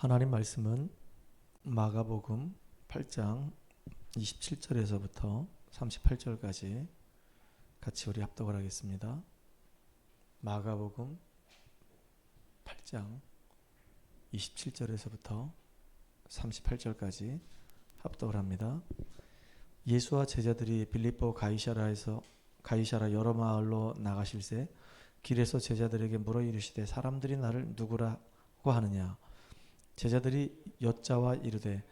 하나님 말씀은 마가복음 8장 27절에서부터 38절까지 같이 우리 합독을 하겠습니다. 마가복음 8장 27절에서부터 38절까지 합독을 합니다. 예수와 제자들이 빌립보 가이사라 여러 마을로 나가실새 길에서 제자들에게 물어 이르시되 사람들이 나를 누구라고 하느냐. 제자들이 여짜와 이르되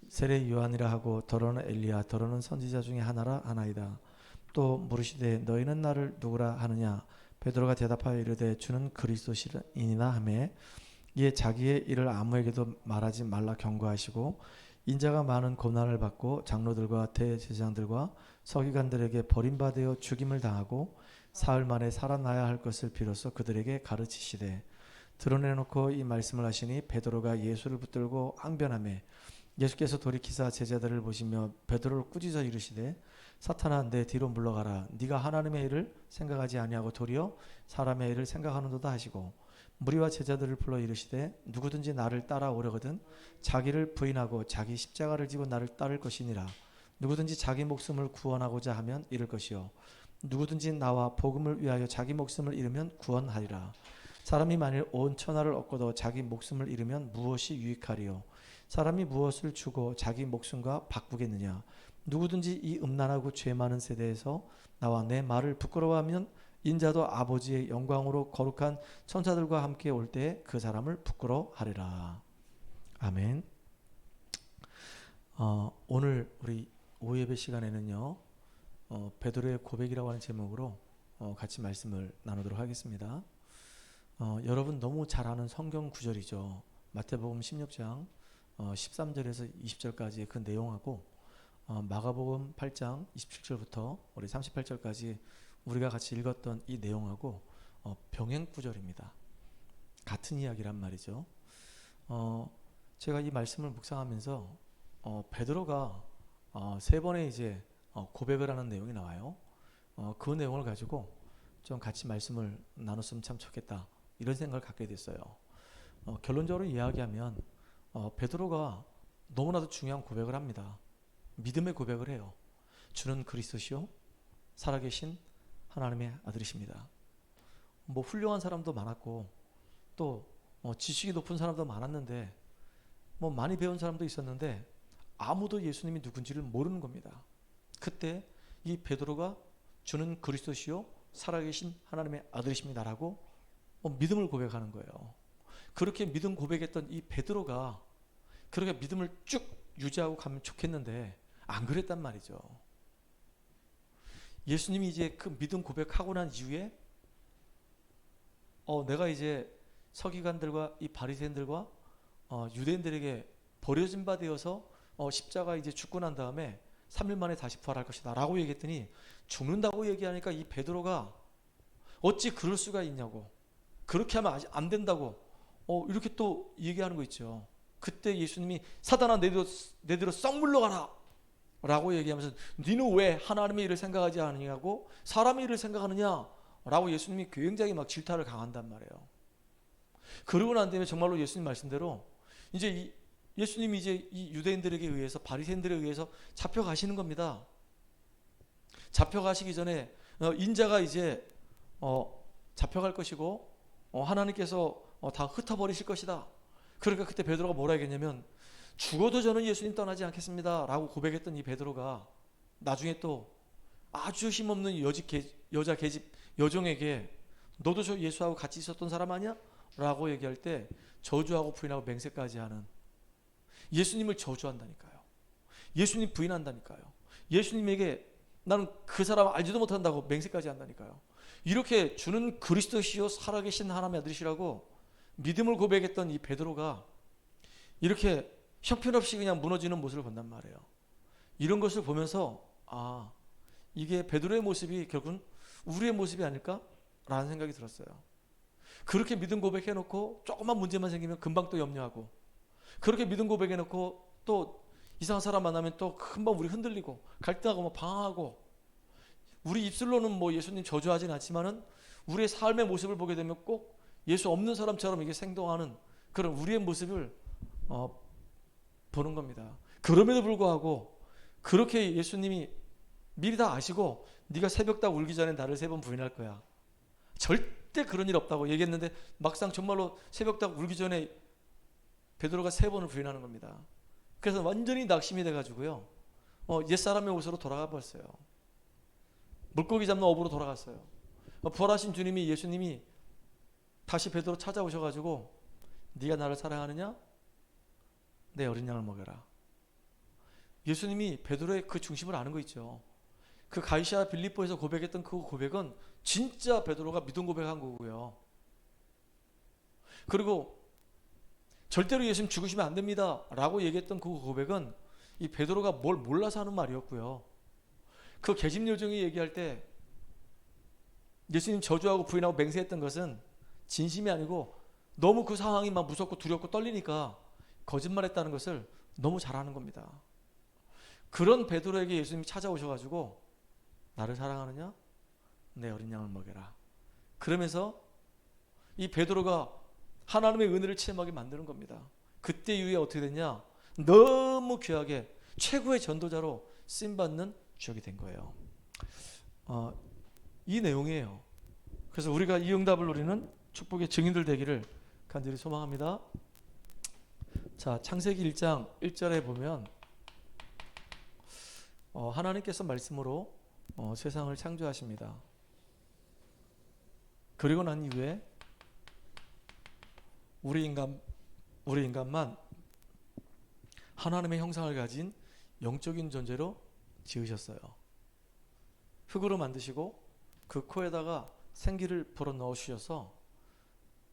세례 요한이라 하고 더러는 엘리야 더러는 선지자 중에 하나라 하나이다. 또 물으시되 너희는 나를 누구라 하느냐. 베드로가 대답하여 이르되 주는 그리스도시니라 하매 이에 자기의 일을 아무에게도 말하지 말라 경고하시고 인자가 많은 고난을 받고 장로들과 대제사장들과 서기관들에게 버림받아 죽임을 당하고 사흘 만에 살아나야 할 것을 비로소 그들에게 가르치시되 드러내놓고 이 말씀을 하시니 베드로가 예수를 붙들고 항변하며 예수께서 돌이키사 제자들을 보시며 베드로를 꾸짖어 이르시되 사탄아 내 뒤로 물러가라. 네가 하나님의 일을 생각하지 아니하고 도리어 사람의 일을 생각하는도다 하시고 무리와 제자들을 불러 이르시되 누구든지 나를 따라오려거든 자기를 부인하고 자기 십자가를 지고 나를 따를 것이니라. 누구든지 자기 목숨을 구원하고자 하면 잃을 것이요 누구든지 나와 복음을 위하여 자기 목숨을 잃으면 구원하리라. 사람이 만일 온 천하를 얻고도 자기 목숨을 잃으면 무엇이 유익하리요. 사람이 무엇을 주고 자기 목숨과 바꾸겠느냐. 누구든지 이 음란하고 죄 많은 세대에서 나와 내 말을 부끄러워하면 인자도 아버지의 영광으로 거룩한 천사들과 함께 올 때 그 사람을 부끄러워하리라. 아멘. 오늘 우리 오예배 시간에는요 베드로의 고백이라고 하는 제목으로 같이 말씀을 나누도록 하겠습니다. 여러분 너무 잘 아는 성경 구절이죠. 마태복음 16장 13절에서 20절까지의 그 내용하고 마가복음 8장 27절부터 우리 38절까지 우리가 같이 읽었던 이 내용하고 병행 구절입니다. 같은 이야기란 말이죠. 제가 이 말씀을 묵상하면서 베드로가 세 번의 이제 고백을 하는 내용이 나와요. 그 내용을 가지고 좀 같이 말씀을 나눴으면 참 좋겠다 이런 생각을 갖게 됐어요. 결론적으로 이야기하면 베드로가 너무나도 중요한 고백을 합니다. 믿음의 고백을 해요. 주는 그리스도시요 살아계신 하나님의 아들이십니다. 뭐 훌륭한 사람도 많았고 또 지식이 높은 사람도 많았는데 뭐 많이 배운 사람도 있었는데 아무도 예수님이 누군지를 모르는 겁니다. 그때 이 베드로가 주는 그리스도시요 살아계신 하나님의 아들이십니다라고 믿음을 고백하는 거예요. 그렇게 믿음 고백했던 이 베드로가 그렇게 믿음을 쭉 유지하고 가면 좋겠는데 안 그랬단 말이죠. 예수님이 이제 그 믿음 고백하고 난 이후에 내가 이제 서기관들과 이 바리새인들과 유대인들에게 버려진 바 되어서 십자가 이제 죽고 난 다음에 3일 만에 다시 부활할 것이다 라고 얘기했더니 죽는다고 얘기하니까 이 베드로가 어찌 그럴 수가 있냐고 그렇게 하면 안 된다고 이렇게 또 얘기하는 거 있죠. 그때 예수님이 사단아 내대로 썩 물러가라 라고 얘기하면서 너는 왜 하나님의 일을 생각하지 않느냐고 사람의 일을 생각하느냐 라고 예수님이 굉장히 막 질타를 강한단 말이에요. 그러고 난 다음에 정말로 예수님 말씀대로 이제 예수님이 이제 이 유대인들에게 의해서 바리새인들에 의해서 잡혀가시는 겁니다. 잡혀가시기 전에 인자가 이제 잡혀갈 것이고 하나님께서 다 흩어버리실 것이다. 그러니까 그때 베드로가 뭐라 했냐면 죽어도 저는 예수님 떠나지 않겠습니다 라고 고백했던 이 베드로가 나중에 또 아주 힘없는 여자 계집 여종에게 너도 저 예수하고 같이 있었던 사람 아니야? 라고 얘기할 때 저주하고 부인하고 맹세까지 하는 예수님을 저주한다니까요. 예수님 부인한다니까요. 예수님에게 나는 그 사람 알지도 못한다고 맹세까지 한다니까요. 이렇게 주는 그리스도시요 살아계신 하나님의 아들이시라고 믿음을 고백했던 이 베드로가 이렇게 형편없이 그냥 무너지는 모습을 본단 말이에요. 이런 것을 보면서 이게 베드로의 모습이 결국은 우리의 모습이 아닐까라는 생각이 들었어요. 그렇게 믿음 고백해놓고 조금만 문제만 생기면 금방 또 염려하고 그렇게 믿음 고백해놓고 또 이상한 사람 만나면 또 금방 우리 흔들리고 갈등하고 뭐 방황하고 우리 입술로는 뭐 예수님 저주하진 않지만은 우리의 삶의 모습을 보게 되면 꼭 예수 없는 사람처럼 이게 생동하는 그런 우리의 모습을 보는 겁니다. 그럼에도 불구하고 그렇게 예수님이 미리 다 아시고 네가 새벽 다 울기 전에 나를 3번 부인할 거야. 절대 그런 일 없다고 얘기했는데 막상 정말로 새벽 다 울기 전에 베드로가 3번을 부인하는 겁니다. 그래서 완전히 낙심이 돼가지고요. 옛사람의 옷으로 돌아가 버렸어요. 물고기 잡는 어부로 돌아갔어요. 부활하신 주님이 예수님이 다시 베드로 찾아오셔가지고 네가 나를 사랑하느냐? 내 어린 양을 먹여라. 예수님이 베드로의 그 중심을 아는 거 있죠. 그 가이사랴 빌립보에서 고백했던 그 고백은 진짜 베드로가 믿음 고백한 거고요. 그리고 절대로 예수님 죽으시면 안 됩니다 라고 얘기했던 그 고백은 이 베드로가 뭘 몰라서 하는 말이었고요. 그 계집 요정이 얘기할 때 예수님 저주하고 부인하고 맹세했던 것은 진심이 아니고 너무 그 상황이 막 무섭고 두렵고 떨리니까 거짓말했다는 것을 너무 잘 아는 겁니다. 그런 베드로에게 예수님이 찾아오셔가지고 나를 사랑하느냐? 내 어린 양을 먹여라. 그러면서 이 베드로가 하나님의 은혜를 체험하게 만드는 겁니다. 그때 이후에 어떻게 됐냐? 너무 귀하게 최고의 전도자로 쓰임받는 주역이 된 거예요. 이 내용이에요. 그래서 우리가 이 응답을 누리는 축복의 증인들 되기를 간절히 소망합니다. 자, 창세기 1장 1절에 보면 하나님께서 말씀으로 세상을 창조하십니다. 그리고 난 이후에 우리 인간만 하나님의 형상을 가진 영적인 존재로 지으셨어요. 흙으로 만드시고 그 코에다가 생기를 불어 넣으셔서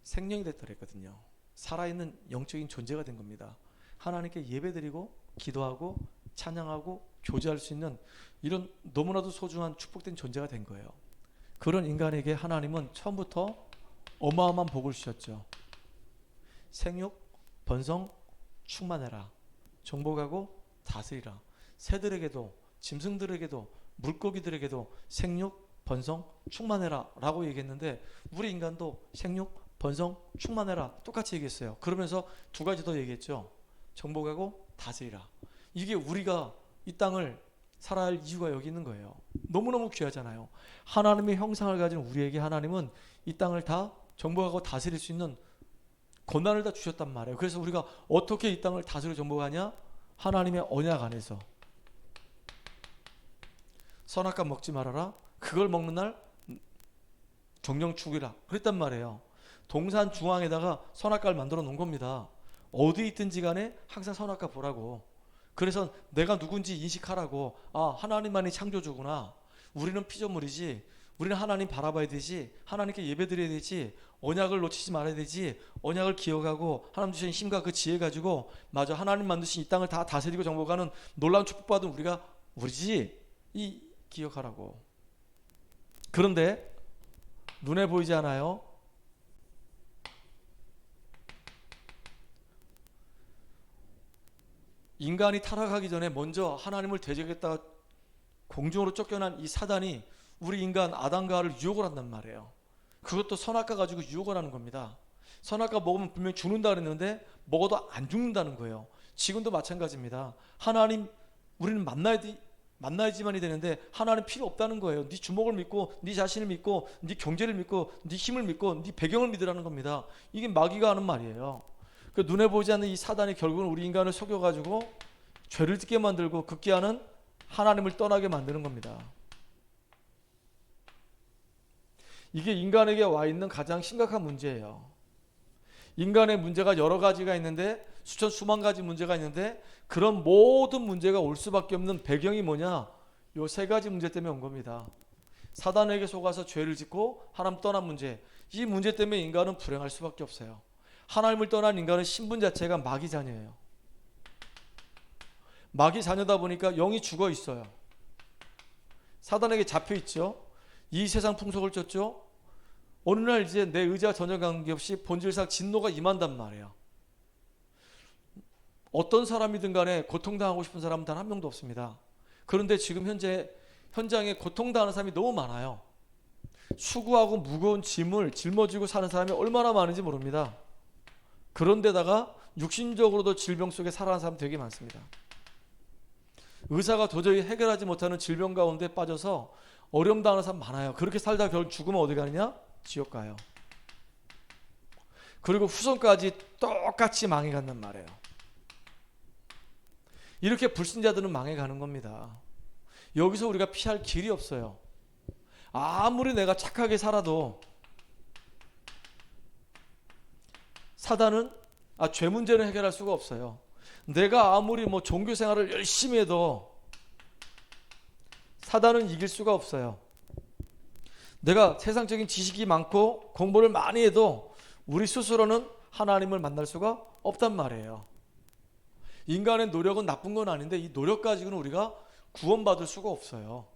생명이 됐더랬거든요. 살아있는 영적인 존재가 된 겁니다. 하나님께 예배드리고 기도하고 찬양하고 교제할 수 있는 이런 너무나도 소중한 축복된 존재가 된 거예요. 그런 인간에게 하나님은 처음부터 어마어마한 복을 주셨죠. 생육, 번성, 충만해라. 정복하고 다스리라. 새들에게도 짐승들에게도 물고기들에게도 생육, 번성, 충만해라 라고 얘기했는데 우리 인간도 생육, 번성, 충만해라 똑같이 얘기했어요. 그러면서 2가지 더 얘기했죠. 정복하고 다스리라. 이게 우리가 이 땅을 살아야 할 이유가 여기 있는 거예요. 너무너무 귀하잖아요. 하나님의 형상을 가진 우리에게 하나님은 이 땅을 다 정복하고 다스릴 수 있는 권한을 다 주셨단 말이에요. 그래서 우리가 어떻게 이 땅을 다스려 정복하냐? 하나님의 언약 안에서. 선악과 먹지 말아라. 그걸 먹는 날 정령 죽이라. 그랬단 말이에요. 동산 중앙에다가 선악과를 만들어 놓은 겁니다. 어디 있든지 간에 항상 선악과 보라고. 그래서 내가 누군지 인식하라고. 아, 하나님만이 창조주구나. 우리는 피조물이지. 우리는 하나님 바라봐야 되지. 하나님께 예배드려야 되지. 언약을 놓치지 말아야 되지. 언약을 기억하고 하나님 주신 힘과 그 지혜 가지고 맞아, 하나님 만드신 이 땅을 다 다스리고 정복하는 놀라운 축복받은 우리가 우리지. 이 기억하라고. 그런데 눈에 보이지 않아요? 인간이 타락하기 전에 먼저 하나님을 대적했다가 공중으로 쫓겨난 이 사단이 우리 인간 아담과 하와를 유혹을 한단 말이에요. 그것도 선악과 가지고 유혹을 하는 겁니다. 선악과 먹으면 분명히 죽는다 그랬는데 먹어도 안 죽는다는 거예요. 지금도 마찬가지입니다. 하나님 우리는 만나야지만이 되는데 하나님 필요 없다는 거예요. 네 주먹을 믿고 네 자신을 믿고 네 경제를 믿고 네 힘을 믿고 네 배경을 믿으라는 겁니다. 이게 마귀가 하는 말이에요. 그 눈에 보이지 않는 이 사단이 결국은 우리 인간을 속여가지고 죄를 짓게 만들고 극기하는 하나님을 떠나게 만드는 겁니다. 이게 인간에게 와 있는 가장 심각한 문제예요. 인간의 문제가 여러 가지가 있는데 수만 가지 문제가 있는데 그런 모든 문제가 올 수밖에 없는 배경이 뭐냐? 요 3가지 문제 때문에 온 겁니다. 사단에게 속아서 죄를 짓고 하나님 떠난 문제. 이 문제 때문에 인간은 불행할 수밖에 없어요. 하나님을 떠난 인간은 신분 자체가 마귀 자녀예요. 마귀 자녀다 보니까 영이 죽어 있어요. 사단에게 잡혀 있죠. 이 세상 풍속을 쫓죠. 어느 날 이제 내 의지와 전혀 관계없이 본질상 진노가 임한단 말이에요. 어떤 사람이든 간에 고통당하고 싶은 사람은 단 한 명도 없습니다. 그런데 지금 현장에 고통당하는 사람이 너무 많아요. 수고하고 무거운 짐을 짊어지고 사는 사람이 얼마나 많은지 모릅니다. 그런데다가 육신적으로도 질병 속에 살아가는 사람 되게 많습니다. 의사가 도저히 해결하지 못하는 질병 가운데 빠져서 어려움 당하는 사람 많아요. 그렇게 살다 결국 죽으면 어디 가느냐? 지옥 가요. 그리고 후손까지 똑같이 망해간단 말이에요. 이렇게 불신자들은 망해가는 겁니다. 여기서 우리가 피할 길이 없어요. 아무리 내가 착하게 살아도 사단은 죄 문제는 해결할 수가 없어요. 내가 아무리 종교 생활을 열심히 해도 사단은 이길 수가 없어요. 내가 세상적인 지식이 많고 공부를 많이 해도 우리 스스로는 하나님을 만날 수가 없단 말이에요. 인간의 노력은 나쁜 건 아닌데 이 노력 가지고는 우리가 구원받을 수가 없어요.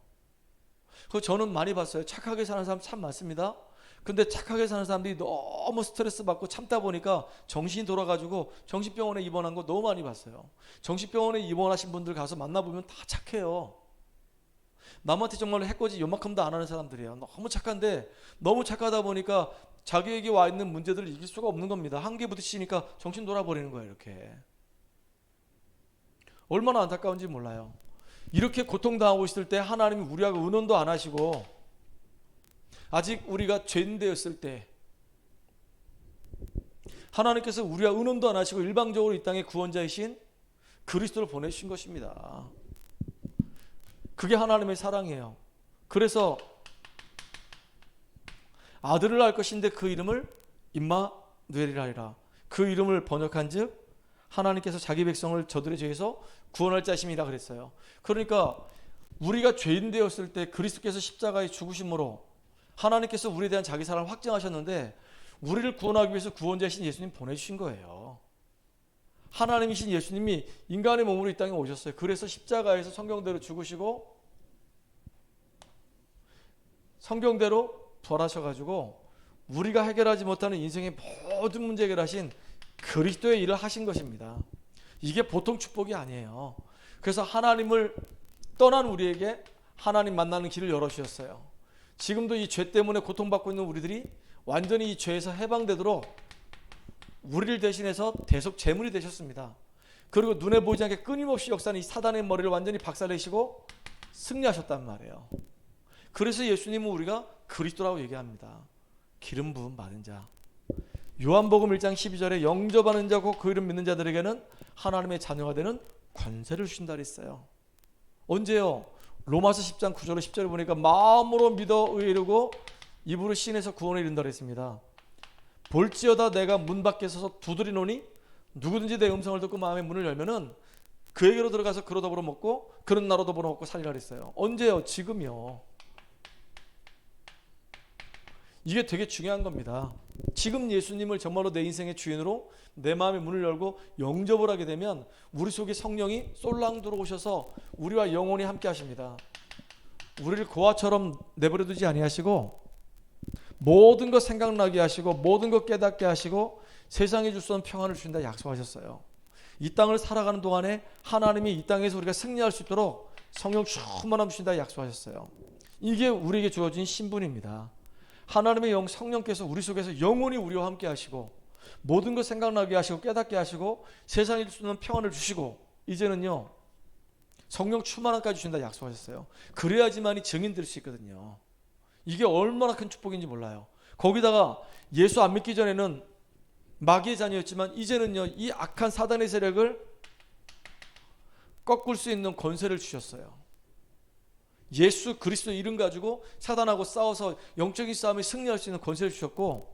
그래서 저는 많이 봤어요. 착하게 사는 사람 참 많습니다. 근데 착하게 사는 사람들이 너무 스트레스 받고 참다 보니까 정신이 돌아가지고 정신병원에 입원한 거 너무 많이 봤어요. 정신병원에 입원하신 분들 가서 만나보면 다 착해요. 남한테 정말로 해코지 요만큼도 안 하는 사람들이에요. 너무 착한데 너무 착하다 보니까 자기에게 와 있는 문제들을 이길 수가 없는 겁니다. 한계 부딪히니까 정신 돌아버리는 거예요. 이렇게. 얼마나 안타까운지 몰라요. 이렇게 고통당하고 있을 때 하나님이 우리하고 의논도 안 하시고 아직 우리가 죄인되었을 때 하나님께서 우리와 의논도 안 하시고 일방적으로 이 땅에 구원자이신 그리스도를 보내주신 것입니다. 그게 하나님의 사랑이에요. 그래서 아들을 낳을 것인데 그 이름을 임마누엘이라 하리라. 그 이름을 번역한 즉 하나님께서 자기 백성을 저들의 죄에서 구원할 자심이라 그랬어요. 그러니까 우리가 죄인 되었을 때 그리스도께서 십자가에 죽으심으로 하나님께서 우리에 대한 자기 사랑을 확증하셨는데 우리를 구원하기 위해서 구원자이신 예수님 보내주신 거예요. 하나님이신 예수님이 인간의 몸으로 이 땅에 오셨어요. 그래서 십자가에서 성경대로 죽으시고 성경대로 부활하셔가지고 우리가 해결하지 못하는 인생의 모든 문제 해결하신 그리스도의 일을 하신 것입니다. 이게 보통 축복이 아니에요. 그래서 하나님을 떠난 우리에게 하나님 만나는 길을 열어주셨어요. 지금도 이 죄 때문에 고통받고 있는 우리들이 완전히 이 죄에서 해방되도록 우리를 대신해서 대속 제물이 되셨습니다. 그리고 눈에 보이지 않게 끊임없이 역사는 이 사단의 머리를 완전히 박살내시고 승리하셨단 말이에요. 그래서 예수님은 우리가 그리스도라고 얘기합니다. 기름 부음 받은 자. 요한복음 1장 12절에 영접하는 자고 그 이름 믿는 자들에게는 하나님의 자녀가 되는 권세를 주신다 그랬어요. 언제요? 로마서 10장 9절에 10절에 보니까 마음으로 믿어 의에 이르고 입으로 신에서 구원에 이른다 그랬습니다. 볼지어다 내가 문 밖에 서서 두드리노니 누구든지 내 음성을 듣고 마음의 문을 열면은 그에게로 들어가서 그로 더불어 먹고 그런 나로 더불어 먹고 살리라 그랬어요. 언제요? 지금요. 이게 되게 중요한 겁니다. 지금 예수님을 정말로 내 인생의 주인으로 내 마음의 문을 열고 영접을 하게 되면 우리 속에 성령이 쏠랑 들어오셔서 우리와 영원히 함께 하십니다. 우리를 고아처럼 내버려 두지 아니하시고 모든 것 생각나게 하시고 모든 것 깨닫게 하시고 세상에 줄 수 없는 평안을 주신다 약속하셨어요. 이 땅을 살아가는 동안에 하나님이 이 땅에서 우리가 승리할 수 있도록 성령 충만함 주신다 약속하셨어요. 이게 우리에게 주어진 신분입니다. 하나님의 영 성령께서 우리 속에서 영원히 우리와 함께 하시고 모든 것 생각나게 하시고 깨닫게 하시고 세상에 줄 수 있는 평안을 주시고 이제는요 성령 충만함까지 주신다 약속하셨어요. 그래야지만이 증인 될 수 있거든요. 이게 얼마나 큰 축복인지 몰라요. 거기다가 예수 안 믿기 전에는 마귀의 자녀였지만 이제는요 이 악한 사단의 세력을 꺾을 수 있는 권세를 주셨어요. 예수 그리스도 이름 가지고 사단하고 싸워서 영적인 싸움에 승리할 수 있는 권세를 주셨고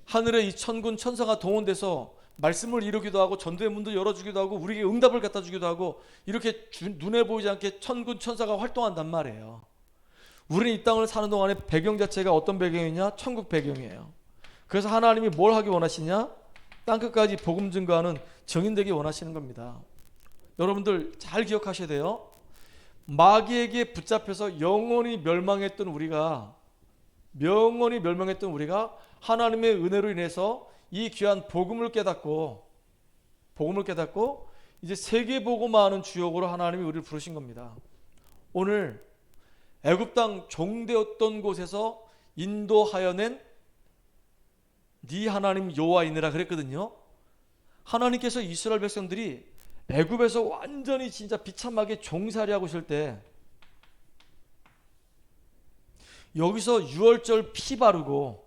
하늘에 이 천군 천사가 동원돼서 말씀을 이루기도 하고 전도의 문도 열어주기도 하고 우리에게 응답을 갖다 주기도 하고 이렇게 눈에 보이지 않게 천군 천사가 활동한단 말이에요. 우리는 이 땅을 사는 동안에 배경 자체가 어떤 배경이냐? 천국 배경이에요. 그래서 하나님이 뭘 하기 원하시냐? 땅끝까지 복음 증거하는 증인 되기 원하시는 겁니다. 여러분들 잘 기억하셔야 돼요. 마귀에게 붙잡혀서 영원히 멸망했던 우리가 하나님의 은혜로 인해서 이 귀한 복음을 깨닫고 이제 세계 복음화하는 주역으로 하나님이 우리를 부르신 겁니다. 오늘 애굽 땅 종되었던 곳에서 인도하여 낸 네 하나님 여호와이니라 그랬거든요. 하나님께서 이스라엘 백성들이 애굽에서 완전히 진짜 비참하게 종살이하고 있을 때 여기서 유월절 피 바르고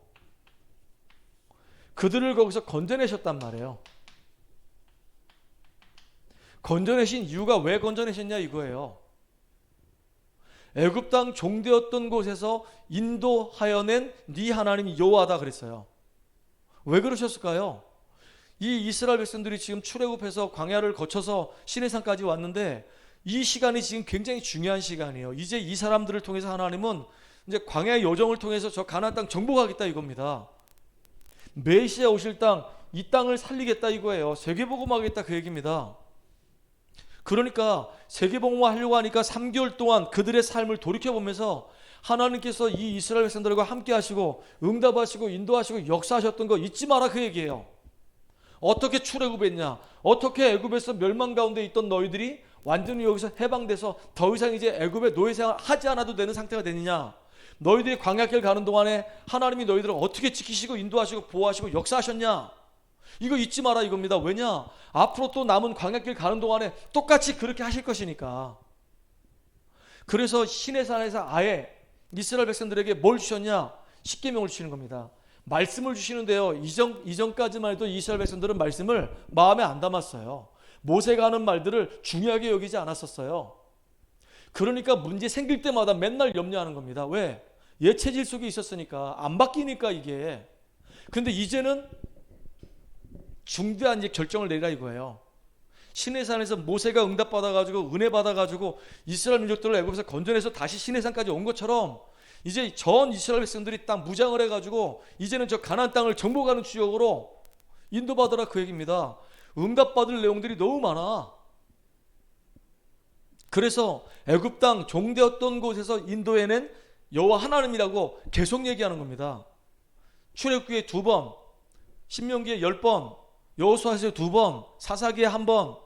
그들을 거기서 건져내셨단 말이에요. 건져내신 이유가 왜 건져내셨냐 이거예요. 애굽 땅 종되었던 곳에서 인도하여 낸 네 하나님이 여호와다 그랬어요. 왜 그러셨을까요? 이 이스라엘 백성들이 지금 출애굽해서 광야를 거쳐서 시내산까지 왔는데 이 시간이 지금 굉장히 중요한 시간이에요. 이제 이 사람들을 통해서 하나님은 이제 광야의 여정을 통해서 저 가나안 땅 정복하겠다 이겁니다. 메시아 오실 땅, 이 땅을 살리겠다 이거예요. 세계복음하겠다 그 얘기입니다. 그러니까 세계복음화하려고 하니까 3개월 동안 그들의 삶을 돌이켜보면서 하나님께서 이 이스라엘 백성들과 함께 하시고 응답하시고 인도하시고 역사하셨던 거 잊지 마라 그 얘기예요. 어떻게 출애굽했냐, 어떻게 애굽에서 멸망 가운데 있던 너희들이 완전히 여기서 해방돼서 더 이상 이제 애굽의 노예생활 하지 않아도 되는 상태가 되느냐, 너희들이 광야길 가는 동안에 하나님이 너희들을 어떻게 지키시고 인도하시고 보호하시고 역사하셨냐, 이거 잊지 마라 이겁니다. 왜냐, 앞으로 또 남은 광야길 가는 동안에 똑같이 그렇게 하실 것이니까. 그래서 시내산에서 아예 이스라엘 백성들에게 뭘 주셨냐, 십계명을 주시는 겁니다. 말씀을 주시는데요, 이전까지만 해도 이스라엘 백성들은 말씀을 마음에 안 담았어요. 모세가 하는 말들을 중요하게 여기지 않았었어요. 그러니까 문제 생길 때마다 맨날 염려하는 겁니다. 왜? 예체질 속에 있었으니까, 안 바뀌니까 이게. 근데 이제는 중대한 이제 결정을 내리라 이거예요. 시내산에서 모세가 응답받아가지고 은혜 받아가지고 이스라엘 민족들을 애굽에서 건져내서 다시 시내산까지 온 것처럼 이제 전 이스라엘 백성들이 딱 무장을 해가지고 이제는 저 가나안 땅을 정복하는 주역으로 인도받으라 그 얘기입니다. 응답받을 내용들이 너무 많아. 그래서 애굽 땅 종되었던 곳에서 인도해낸 여호와 하나님이라고 계속 얘기하는 겁니다. 출애굽기에 2번, 신명기에 10번, 여호수아서에 2번, 사사기에 1번,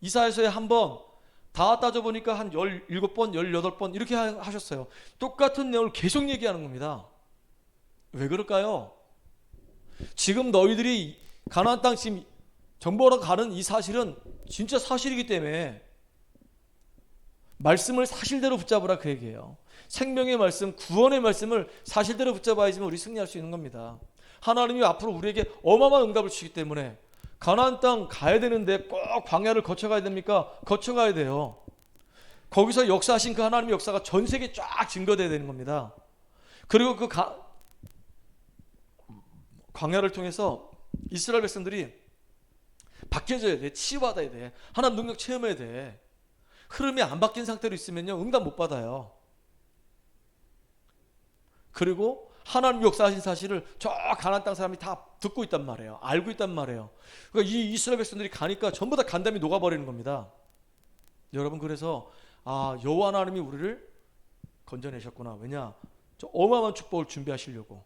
이사야서에 1번, 다 따져보니까 한 17번, 18번 이렇게 하셨어요. 똑같은 내용을 계속 얘기하는 겁니다. 왜 그럴까요? 지금 너희들이 가나안 땅 지금 정복하러 가는 이 사실은 진짜 사실이기 때문에 말씀을 사실대로 붙잡으라 그 얘기예요. 생명의 말씀, 구원의 말씀을 사실대로 붙잡아야지만 우리 승리할 수 있는 겁니다. 하나님이 앞으로 우리에게 어마어마한 응답을 주시기 때문에 가나안 땅 가야 되는데 꼭 광야를 거쳐가야 됩니까? 거쳐가야 돼요. 거기서 역사하신 그 하나님의 역사가 전 세계에 쫙 증거돼야 되는 겁니다. 그리고 그 광야를 통해서 이스라엘 백성들이 바뀌어져야 돼. 치유받아야 돼. 하나님 능력 체험해야 돼. 흐름이 안 바뀐 상태로 있으면요, 응답 못 받아요. 그리고 하나님 역사하신 사실을 저 가나안 땅 사람이 다 듣고 있단 말이에요. 알고 있단 말이에요. 그러니까 이 이스라엘 백성들이 가니까 전부 다 간담이 녹아버리는 겁니다. 여러분, 그래서 여호와 하나님이 우리를 건져내셨구나. 왜냐? 저 어마어마한 축복을 준비하시려고.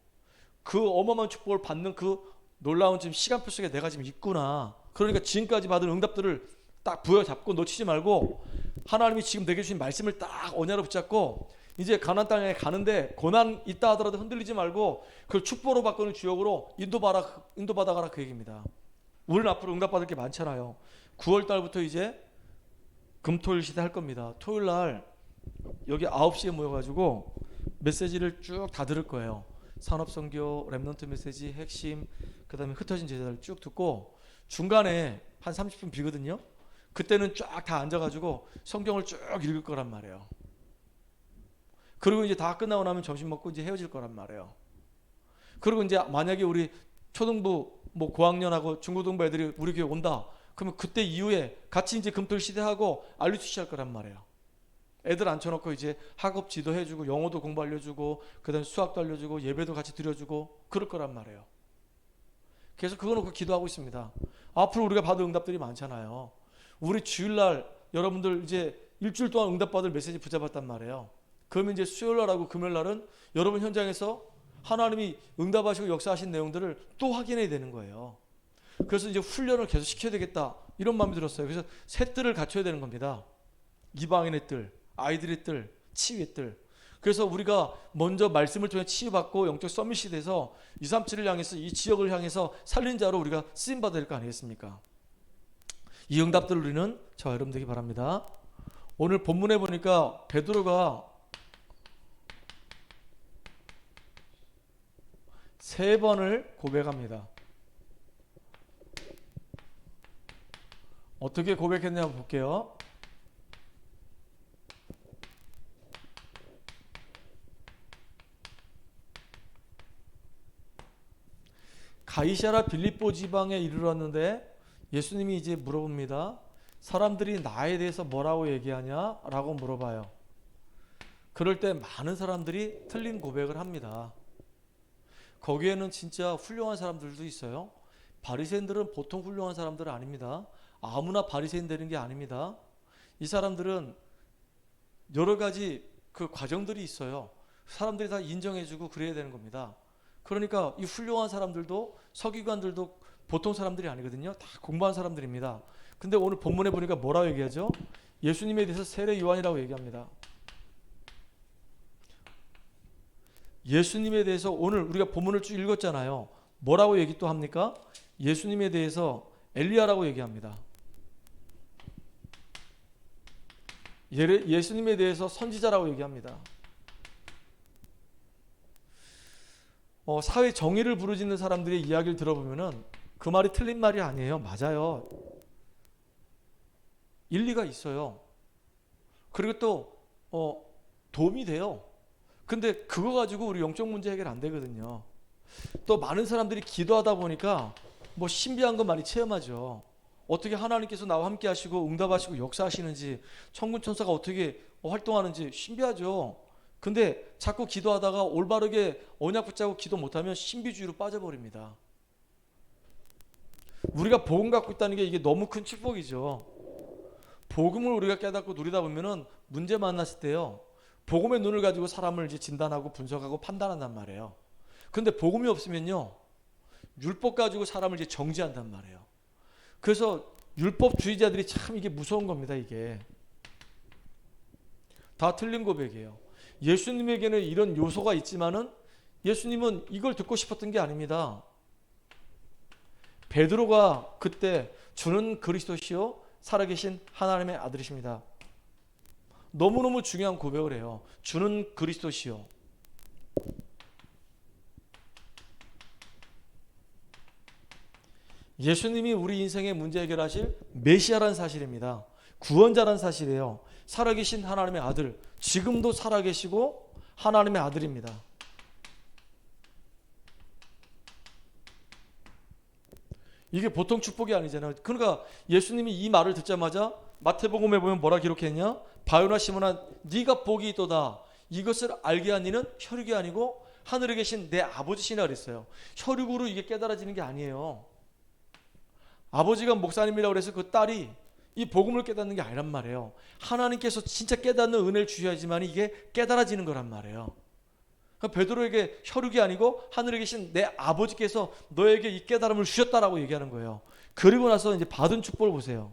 그 어마어마한 축복을 받는 그 놀라운 지금 시간표 속에 내가 지금 있구나. 그러니까 지금까지 받은 응답들을 딱 부여잡고 놓치지 말고 하나님이 지금 내게 주신 말씀을 딱 언야로 붙잡고 이제 가나안 땅에 가는데 고난 있다 하더라도 흔들리지 말고 그걸 축복으로 바꾸는 주역으로 인도받아가라 그 얘기입니다. 우리는 앞으로 응답받을 게 많잖아요. 9월 달부터 이제 금토일 시대 할 겁니다. 토요일 날 여기 9시에 모여가지고 메시지를 쭉 다 들을 거예요. 산업선교, 렘넌트 메시지, 핵심, 그 다음에 흩어진 제자들 쭉 듣고 중간에 한 30분 비거든요. 그때는 쫙 다 앉아가지고 성경을 쭉 읽을 거란 말이에요. 그리고 이제 다 끝나고 나면 점심 먹고 이제 헤어질 거란 말이에요. 그리고 이제 만약에 우리 초등부 뭐 고학년하고 중고등부 애들이 우리 교회 온다. 그러면 그때 이후에 같이 이제 금토일 시대하고 알루티시 할 거란 말이에요. 애들 앉혀놓고 이제 학업 지도해주고 영어도 공부 알려주고 그다음에 수학도 알려주고 예배도 같이 드려주고 그럴 거란 말이에요. 그래서 그거 놓고 기도하고 있습니다. 앞으로 우리가 받을 응답들이 많잖아요. 우리 주일날 여러분들 이제 일주일 동안 응답받을 메시지 붙잡았단 말이에요. 그러면 이제 수요일날하고 금요일날은 여러분 현장에서 하나님이 응답하시고 역사하신 내용들을 또 확인해야 되는 거예요. 그래서 이제 훈련을 계속 시켜야 되겠다 이런 마음이 들었어요. 그래서 세 뜰을 갖춰야 되는 겁니다. 이방인의 뜰, 아이들의 뜰, 치유의 뜰. 그래서 우리가 먼저 말씀을 통해 치유받고 영적 서밋이 돼서 237을 향해서 이 지역을 향해서 살린 자로 우리가 쓰임받아야 될 거 아니겠습니까? 이 응답들을 우리는 저와 여러분 되기 바랍니다. 오늘 본문에 보니까 베드로가 3번을 고백합니다. 어떻게 고백했냐 한번 볼게요. 가이사라 빌립보 지방에 이르렀는데 예수님이 이제 물어봅니다. 사람들이 나에 대해서 뭐라고 얘기하냐? 라고 물어봐요. 그럴 때 많은 사람들이 틀린 고백을 합니다. 거기에는 진짜 훌륭한 사람들도 있어요. 바리새인들은 보통 훌륭한 사람들은 아닙니다. 아무나 바리새인 되는 게 아닙니다. 이 사람들은 여러 가지 그 과정들이 있어요. 사람들이 다 인정해주고 그래야 되는 겁니다. 그러니까 이 훌륭한 사람들도 서기관들도 보통 사람들이 아니거든요. 다 공부한 사람들입니다. 근데 오늘 본문에 보니까 뭐라고 얘기하죠? 예수님에 대해서 세례 요한이라고 얘기합니다. 예수님에 대해서 오늘 우리가 본문을 쭉 읽었잖아요. 뭐라고 얘기 또 합니까? 예수님에 대해서 엘리야라고 얘기합니다. 예수님에 대해서 선지자라고 얘기합니다. 사회 정의를 부르짖는 사람들의 이야기를 들어보면은 그 말이 틀린 말이 아니에요. 맞아요. 일리가 있어요. 그리고 또 도움이 돼요. 근데 그거 가지고 우리 영적 문제 해결 안 되거든요. 또 많은 사람들이 기도하다 보니까 뭐 신비한 거 많이 체험하죠. 어떻게 하나님께서 나와 함께 하시고 응답하시고 역사하시는지, 천군 천사가 어떻게 활동하는지 신비하죠. 근데 자꾸 기도하다가 올바르게 언약 붙잡고 기도 못하면 신비주의로 빠져버립니다. 우리가 복음 갖고 있다는 게 이게 너무 큰 축복이죠. 복음을 우리가 깨닫고 누리다 보면은 문제 만났을 때요, 복음의 눈을 가지고 사람을 이제 진단하고 분석하고 판단한단 말이에요. 근데 복음이 없으면요, 율법 가지고 사람을 이제 정죄한단 말이에요. 그래서 율법주의자들이 참 이게 무서운 겁니다. 이게 다 틀린 고백이에요. 예수님에게는 이런 요소가 있지만은 예수님은 이걸 듣고 싶었던 게 아닙니다. 베드로가 그때 주는 그리스도시요 살아계신 하나님의 아들이십니다. 너무너무 중요한 고백을 해요. 주는 그리스도시요. 예수님이 우리 인생의 문제 해결하실 메시아라는 사실입니다. 구원자라는 사실이에요. 살아계신 하나님의 아들, 지금도 살아계시고 하나님의 아들입니다. 이게 보통 축복이 아니잖아요. 그러니까 예수님이 이 말을 듣자마자 마태복음에 보면 뭐라 기록했냐? 바요나 시몬아 네가 복이 있도다. 이것을 알게 한 이는 혈육이 아니고 하늘에 계신 내 아버지시라 그랬어요. 혈육으로 이게 깨달아지는 게 아니에요. 아버지가 목사님이라고 그래서 그 딸이 이 복음을 깨닫는 게 아니란 말이에요. 하나님께서 진짜 깨닫는 은혜를 주셔야지만 이게 깨달아지는 거란 말이에요. 그러니까 베드로에게 혈육이 아니고 하늘에 계신 내 아버지께서 너에게 이 깨달음을 주셨다라고 얘기하는 거예요. 그리고 나서 이제 받은 축복을 보세요.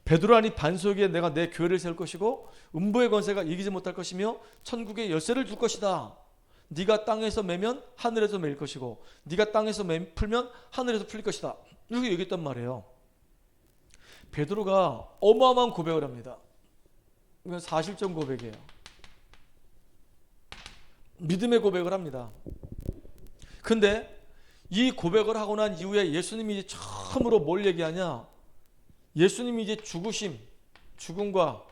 베드로라니 반석에 내가 내 교회를 세울 것이고 음부의 권세가 이기지 못할 것이며 천국의 열쇠를 줄 것이다. 네가 땅에서 매면 하늘에서 매일 것이고 네가 땅에서 풀면 하늘에서 풀릴 것이다. 이렇게 얘기했단 말이에요. 베드로가 어마어마한 고백을 합니다. 이건 사실적 고백이에요. 믿음의 고백을 합니다. 근데 이 고백을 하고 난 이후에 예수님이 이제 처음으로 뭘 얘기하냐? 예수님이 이제 죽음과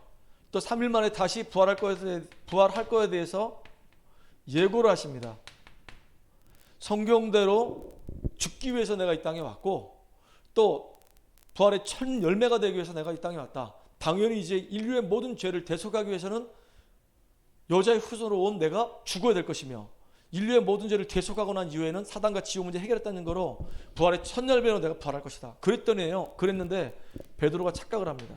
또 3일 만에 다시 부활할 거에 대해서 예고를 하십니다. 성경대로 죽기 위해서 내가 이 땅에 왔고 또 부활의 첫 열매가 되기 위해서 내가 이 땅에 왔다. 당연히 이제 인류의 모든 죄를 대속하기 위해서는 여자의 후손으로 온 내가 죽어야 될 것이며 인류의 모든 죄를 대속하고 난 이후에는 사단과 지옥 문제 해결했다는 거로 부활의 첫 열매로 내가 부활할 것이다. 그랬는데 베드로가 착각을 합니다.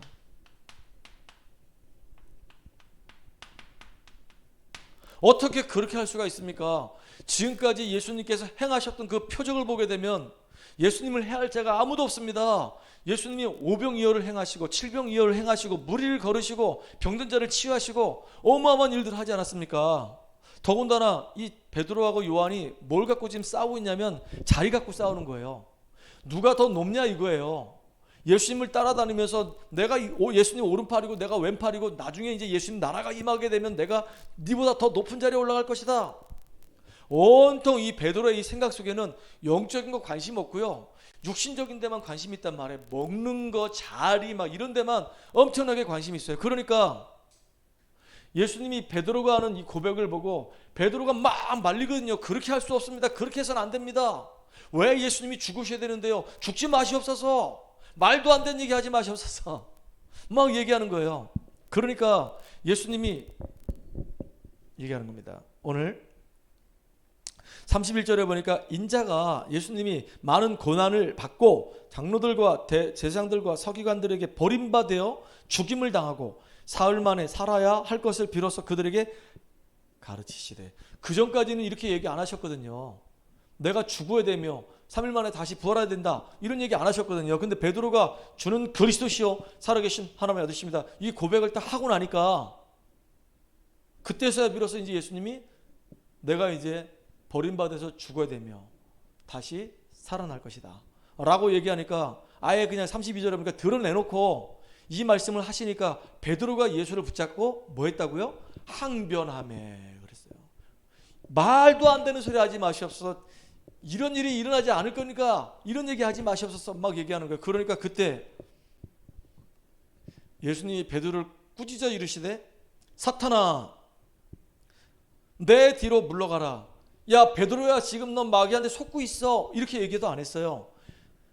어떻게 그렇게 할 수가 있습니까? 지금까지 예수님께서 행하셨던 그 표적을 보게 되면 예수님을 해할 자가 아무도 없습니다. 예수님이 오병이어를 행하시고 칠병이어를 행하시고 무리를 걸으시고 병든 자를 치유하시고 어마어마한 일들을 하지 않았습니까? 더군다나 이 베드로하고 요한이 뭘 갖고 지금 싸우고 있냐면 자리 갖고 싸우는 거예요. 누가 더 높냐 이거예요. 예수님을 따라다니면서 내가 예수님 오른팔이고 내가 왼팔이고 나중에 이제 예수님 나라가 임하게 되면 내가 네보다 더 높은 자리에 올라갈 것이다. 온통 이 베드로의 이 생각 속에는 영적인 거 관심 없고요. 육신적인 데만 관심이 있단 말이에요. 먹는 거, 자리 막 이런 데만 엄청나게 관심이 있어요. 그러니까 예수님이 베드로가 하는 이 고백을 보고 베드로가 막 말리거든요. 그렇게 할 수 없습니다. 그렇게 해서는 안 됩니다. 왜 예수님이 죽으셔야 되는데요? 죽지 마시옵소서. 말도 안 되는 얘기 하지 마시옵소서. 막 얘기하는 거예요. 그러니까 예수님이 얘기하는 겁니다. 오늘 31절에 보니까 인자가 예수님이 많은 고난을 받고 장로들과 제사장들과 서기관들에게 버림받아 죽임을 당하고 사흘 만에 살아야 할 것을 비로소 그들에게 가르치시되, 그 전까지는 이렇게 얘기 안 하셨거든요. 내가 죽어야 되며 3일 만에 다시 부활해야 된다 이런 얘기 안 하셨거든요. 근데 베드로가 주는 그리스도시요 살아계신 하나님의 아들이십니다 이 고백을 딱 하고 나니까 그때서야 비로소 이제 예수님이 내가 이제 버림받아서 죽어야 되며 다시 살아날 것이다 라고 얘기하니까 아예 그냥 32절에 보니까 드러내놓고 이 말씀을 하시니까 베드로가 예수를 붙잡고 뭐 했다고요? 항변하매 그랬어요. 말도 안 되는 소리 하지 마시옵소서. 이런 일이 일어나지 않을 거니까 이런 얘기 하지 마시옵소서 막 얘기하는 거예요. 그러니까 그때 예수님이 베드로를 꾸짖어 이르시되 사탄아 내 뒤로 물러가라. 야 베드로야 지금 넌 마귀한테 속고 있어 이렇게 얘기도 안 했어요.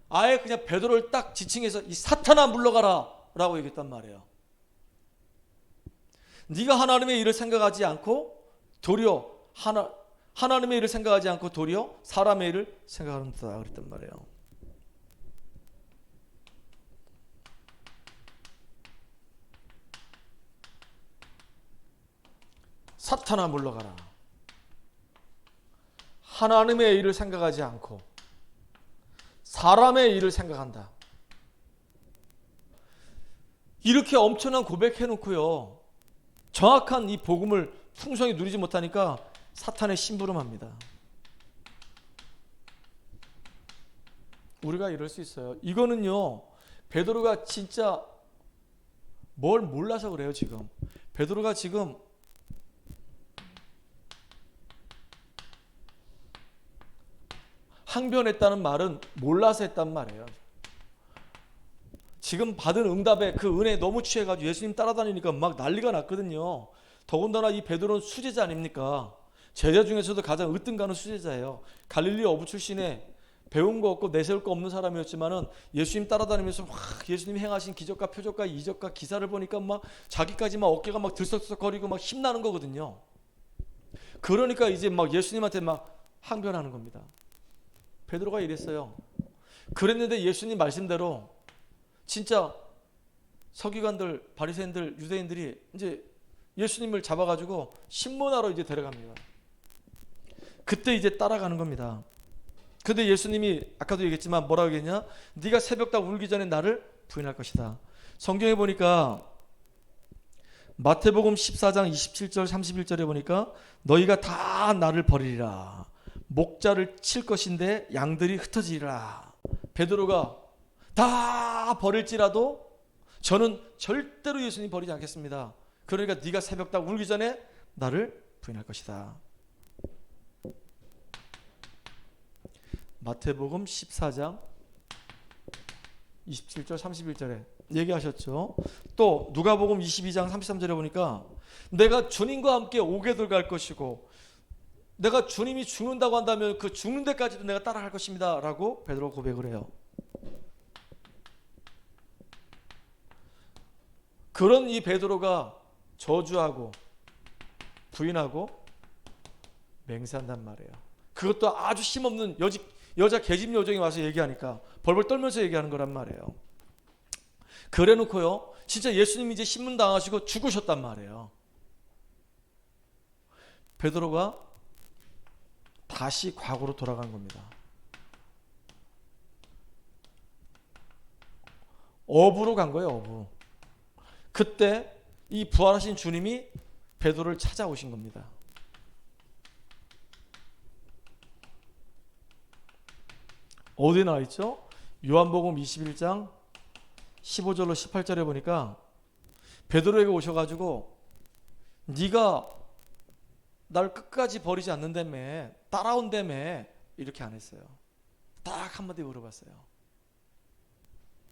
아예 그냥 베드로를 딱 지칭해서 이 사탄아 물러가라 라고 얘기했단 말이에요. 네가 하나님의 일을 생각하지 않고 도리어 하나님의 일을 생각하지 않고 도리어 사람의 일을 생각한다 그랬단 말이에요. 사탄아 물러가라. 하나님의 일을 생각하지 않고 사람의 일을 생각한다. 이렇게 엄청난 고백해놓고요. 정확한 이 복음을 풍성히 누리지 못하니까 사탄의 심부름합니다. 우리가 이럴 수 있어요. 이거는요. 베드로가 진짜 뭘 몰라서 그래요. 지금 베드로가 지금 항변했다는 말은 몰라서 했단 말이에요. 지금 받은 응답에 그 은혜에 너무 취해가지고 예수님 따라다니니까 막 난리가 났거든요. 더군다나 이 베드로는 수제자 아닙니까? 제자 중에서도 가장 으뜸가는 수제자예요. 갈릴리 어부 출신에 배운 거 없고 내세울 거 없는 사람이었지만은 예수님 따라다니면서 막 예수님이 행하신 기적과 표적과 이적과 기사를 보니까 막 자기까지 막 어깨가 막 들썩들썩거리고 막 힘나는 거거든요. 그러니까 이제 막 예수님한테 막 항변하는 겁니다. 베드로가 이랬어요. 그랬는데 예수님 말씀대로 진짜 서기관들, 바리새인들, 유대인들이 이제 예수님을 잡아가지고 신문하러 이제 데려갑니다. 그때 이제 따라가는 겁니다. 근데 예수님이 아까도 얘기했지만 뭐라고 얘기했냐? 네가 새벽 다 울기 전에 나를 부인할 것이다. 성경에 보니까 마태복음 14장 27절 31절에 보니까 너희가 다 나를 버리리라. 목자를 칠 것인데 양들이 흩어지리라. 베드로가 다 버릴지라도 저는 절대로 예수님 버리지 않겠습니다. 그러니까 네가 새벽 다 울기 전에 나를 부인할 것이다. 마태복음 14장 27절 31절에 얘기하셨죠. 또 누가복음 22장 33절에 보니까 내가 주님과 함께 오게 들어갈 것이고 내가 주님이 죽는다고 한다면 그 죽는 데까지도 내가 따라갈 것입니다 라고 베드로가 고백을 해요. 그런 이 베드로가 저주하고 부인하고 맹세한단 말이에요. 그것도 아주 힘없는 여자 계집 요정이 와서 얘기하니까 벌벌 떨면서 얘기하는 거란 말이에요. 그래 놓고요. 진짜 예수님이 이제 신문 당하시고 죽으셨단 말이에요. 베드로가 다시 과거로 돌아간 겁니다. 어부로 간 거예요. 어부. 그때 이 부활하신 주님이 베드로를 찾아오신 겁니다. 어디에 나와 있죠? 요한복음 21장 15절로 18절에 보니까 베드로에게 오셔가지고 네가 날 끝까지 버리지 않는다며, 따라온다며, 이렇게 안 했어요. 딱 한마디 물어봤어요.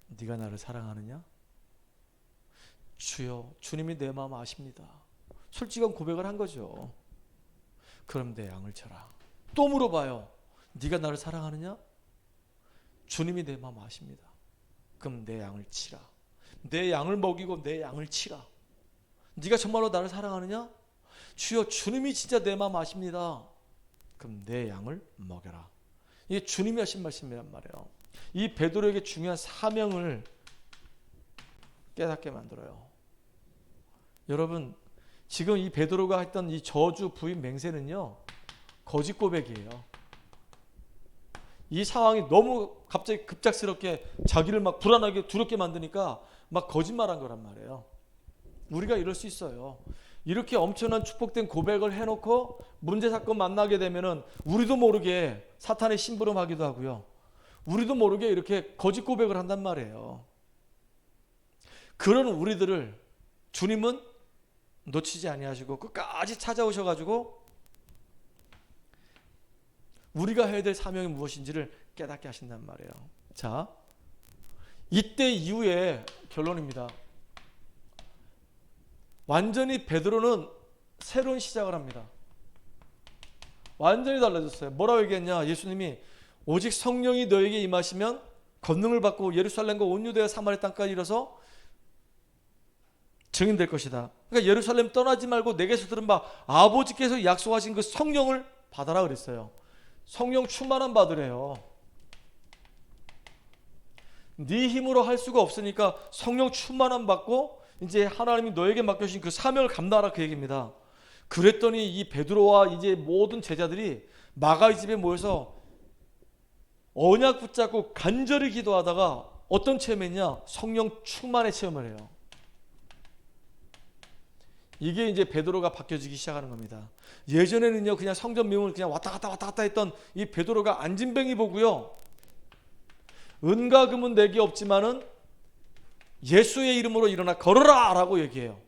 네가 나를 사랑하느냐? 주여, 주님이 내 마음 아십니다. 솔직한 고백을 한 거죠. 그럼 내 양을 쳐라. 또 물어봐요. 네가 나를 사랑하느냐? 주님이 내 마음 아십니다. 그럼 내 양을 치라. 내 양을 먹이고 내 양을 치라. 네가 정말로 나를 사랑하느냐? 주여, 주님이 진짜 내 마음 아십니다. 그럼 내 양을 먹여라. 이게 주님이 하신 말씀이란 말이에요. 이 베드로에게 중요한 사명을 깨닫게 만들어요. 여러분, 지금 이 베드로가 했던 이 저주, 부인, 맹세는요, 거짓 고백이에요. 이 상황이 너무 갑자기 급작스럽게 자기를 막 불안하게 두렵게 만드니까 막 거짓말한 거란 말이에요. 우리가 이럴 수 있어요. 이렇게 엄청난 축복된 고백을 해놓고 문제 사건 만나게 되면은 우리도 모르게 사탄의 심부름하기도 하고요. 우리도 모르게 이렇게 거짓 고백을 한단 말이에요. 그런 우리들을 주님은 놓치지 아니하시고 끝까지 찾아오셔가지고 우리가 해야 될 사명이 무엇인지를 깨닫게 하신단 말이에요. 자, 이때 이후에 결론입니다. 완전히 베드로는 새로운 시작을 합니다. 완전히 달라졌어요. 뭐라고 얘기했냐? 예수님이 오직 성령이 너에게 임하시면 권능을 받고 예루살렘과 온 유대와 사마리아 땅까지 이뤄서 증인될 것이다. 그러니까 예루살렘 떠나지 말고 내게서 들은 바 아버지께서 약속하신 그 성령을 받아라 그랬어요. 성령 충만함 받으래요. 네 힘으로 할 수가 없으니까 성령 충만함 받고 이제 하나님이 너에게 맡겨주신 그 사명을 감당하라, 그 얘기입니다. 그랬더니 이 베드로와 이제 모든 제자들이 마가의 집에 모여서 언약 붙잡고 간절히 기도하다가 어떤 체험했냐? 성령 충만의 체험을 해요. 이게 이제 베드로가 바뀌어지기 시작하는 겁니다. 예전에는요, 그냥 성전 미문을 그냥 왔다 갔다 했던 이 베드로가 안진뱅이 보고요, 은과 금은 내게 없지만은 예수의 이름으로 일어나 걸어라 라고 얘기해요.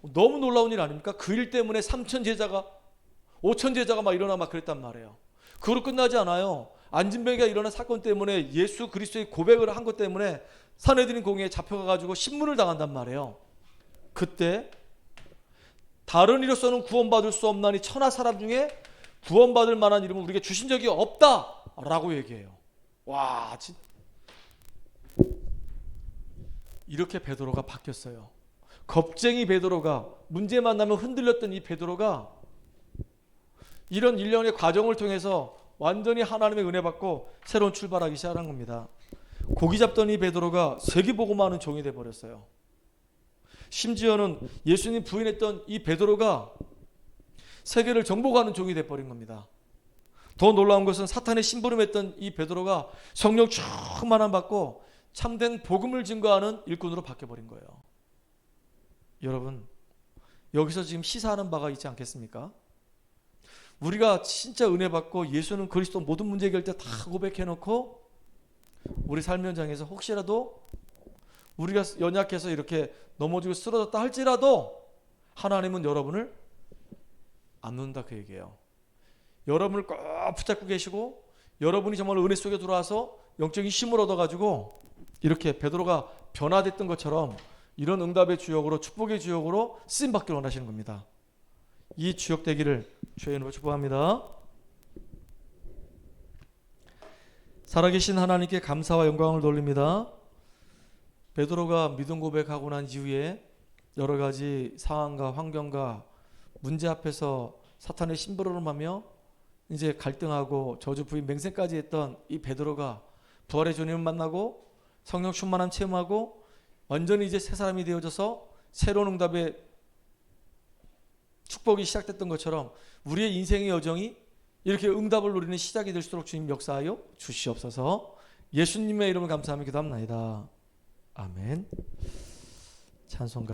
너무 놀라운 일 아닙니까? 그 일 때문에 3천 제자가 5천 제자가 막 일어나 막 그랬단 말이에요. 그걸로 끝나지 않아요. 안진뱅이가 일어난 사건 때문에 예수 그리스도의 고백을 한 것 때문에 산헤드린 공회에 잡혀가지고 신문을 당한단 말이에요. 그때 다른 이로서는 구원받을 수 없나니 천하 사람 중에 구원받을 만한 이름을 우리에게 주신 적이 없다라고 얘기해요. 와, 진짜 이렇게 베드로가 바뀌었어요. 겁쟁이 베드로가, 문제 만나면 흔들렸던 이 베드로가 이런 일련의 과정을 통해서 완전히 하나님의 은혜 받고 새로운 출발하기 시작한 겁니다. 고기 잡던 이 베드로가 세계복음하는 종이 돼버렸어요. 심지어는 예수님 부인했던 이 베드로가 세계를 정복하는 종이 돼버린 겁니다. 더 놀라운 것은 사탄의 심부름했던 이 베드로가 성령 충만함 받고 참된 복음을 증거하는 일꾼으로 바뀌어버린 거예요. 여러분, 여기서 지금 시사하는 바가 있지 않겠습니까? 우리가 진짜 은혜 받고 예수는 그리스도 모든 문제 해결 때 다 고백해놓고 우리 삶 현장에서 혹시라도 우리가 연약해서 이렇게 넘어지고 쓰러졌다 할지라도 하나님은 여러분을 안 놓는다, 그 얘기예요. 여러분을 꼭 붙잡고 계시고 여러분이 정말 은혜 속에 들어와서 영적인 힘을 얻어가지고 이렇게 베드로가 변화됐던 것처럼 이런 응답의 주역으로, 축복의 주역으로 쓰임받기를 원하시는 겁니다. 이 주역 되기를 주의 이름으로 축복합니다. 살아계신 하나님께 감사와 영광을 돌립니다. 베드로가 믿음 고백하고 난 이후에 여러 가지 상황과 환경과 문제 앞에서 사탄의 심부름하며 이제 갈등하고 저주 부인 맹세까지 했던 이 베드로가 부활의 주님을 만나고 성령 충만함 체험하고 완전히 이제 새 사람이 되어져서 새로운 응답의 축복이 시작됐던 것처럼 우리의 인생의 여정이 이렇게 응답을 누리는 시작이 될수록 주님 역사하여 주시옵소서. 예수님의 이름을 감사하며 기도합나이다. 아멘. 찬송가